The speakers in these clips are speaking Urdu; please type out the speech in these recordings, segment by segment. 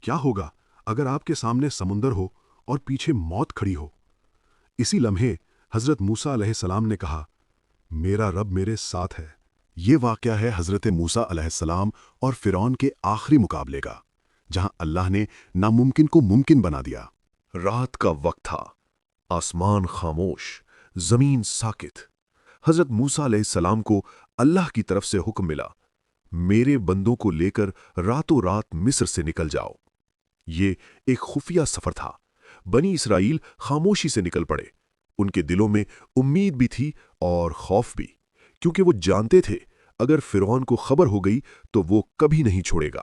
کیا ہوگا اگر آپ کے سامنے سمندر ہو اور پیچھے موت کھڑی ہو؟ اسی لمحے حضرت موسیٰ علیہ السلام نے کہا، میرا رب میرے ساتھ ہے۔ یہ واقعہ ہے حضرت موسیٰ علیہ السلام اور فرعون کے آخری مقابلے کا، جہاں اللہ نے ناممکن کو ممکن بنا دیا۔ رات کا وقت تھا، آسمان خاموش، زمین ساکت۔ حضرت موسیٰ علیہ السلام کو اللہ کی طرف سے حکم ملا، میرے بندوں کو لے کر راتوں رات مصر سے نکل جاؤ۔ یہ ایک خفیہ سفر تھا۔ بنی اسرائیل خاموشی سے نکل پڑے۔ ان کے دلوں میں امید بھی تھی اور خوف بھی، کیونکہ وہ جانتے تھے اگر فرعون کو خبر ہو گئی تو وہ کبھی نہیں چھوڑے گا۔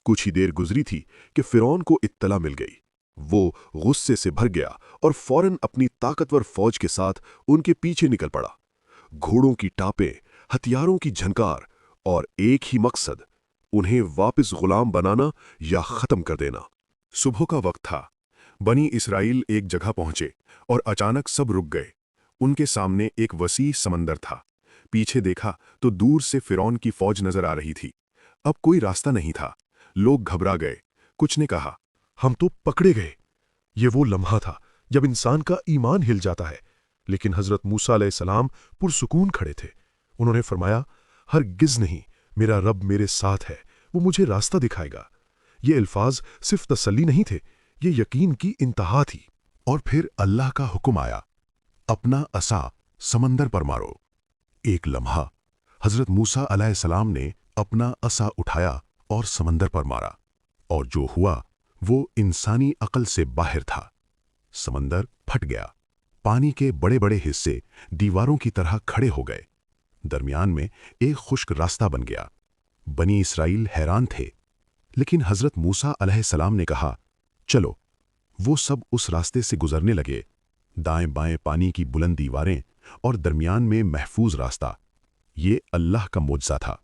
کچھ ہی دیر گزری تھی کہ فرعون کو اطلاع مل گئی۔ وہ غصے سے بھر گیا اور فوراً اپنی طاقتور فوج کے ساتھ ان کے پیچھے نکل پڑا۔ گھوڑوں کی ٹاپیں، ہتھیاروں کی جھنکار اور ایک ہی مقصد، انہیں واپس غلام بنانا یا ختم کر دینا۔ صبح کا وقت تھا۔ بنی اسرائیل ایک جگہ پہنچے اور اچانک سب رک گئے۔ ان کے سامنے ایک وسیع سمندر تھا۔ پیچھے دیکھا تو دور سے فرعون کی فوج نظر آ رہی تھی۔ اب کوئی راستہ نہیں تھا۔ لوگ گھبرا گئے۔ کچھ نے کہا، ہم تو پکڑے گئے۔ یہ وہ لمحہ تھا جب انسان کا ایمان ہل جاتا ہے، لیکن حضرت موسیٰ علیہ السلام پرسکون کھڑے تھے۔ انہوں نے فرمایا، ہرگز نہیں، میرا رب میرے ساتھ ہے، وہ مجھے راستہ دکھائے گا۔ یہ الفاظ صرف تسلی نہیں تھے، یہ یقین کی انتہا تھی۔ اور پھر اللہ کا حکم آیا، اپنا عصا سمندر پر مارو۔ ایک لمحہ حضرت موسیٰ علیہ السلام نے اپنا عصا اٹھایا اور سمندر پر مارا، اور جو ہوا وہ انسانی عقل سے باہر تھا۔ سمندر پھٹ گیا۔ پانی کے بڑے بڑے حصے دیواروں کی طرح کھڑے ہو گئے۔ درمیان میں ایک خشک راستہ بن گیا۔ بنی اسرائیل حیران تھے، لیکن حضرت موسیٰ علیہ السلام نے کہا، چلو۔ وہ سب اس راستے سے گزرنے لگے، دائیں بائیں پانی کی بلند دیواریں اور درمیان میں محفوظ راستہ۔ یہ اللہ کا معجزہ تھا۔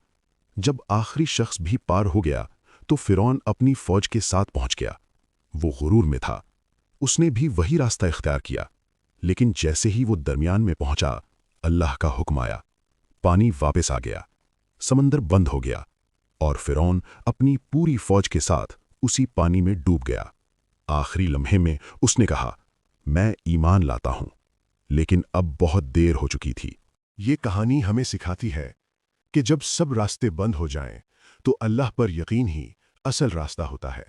جب آخری شخص بھی پار ہو گیا تو فرعون اپنی فوج کے ساتھ پہنچ گیا۔ وہ غرور میں تھا۔ اس نے بھی وہی راستہ اختیار کیا، لیکن جیسے ہی وہ درمیان میں پہنچا، اللہ کا حکم آیا، پانی واپس آ گیا، سمندر بند ہو گیا، اور فرعون اپنی پوری فوج کے ساتھ اسی پانی میں ڈوب گیا۔ آخری لمحے میں اس نے کہا، میں ایمان لاتا ہوں، لیکن اب بہت دیر ہو چکی تھی۔ یہ کہانی ہمیں سکھاتی ہے کہ جب سب راستے بند ہو جائیں تو اللہ پر یقین ہی اصل راستہ ہوتا ہے۔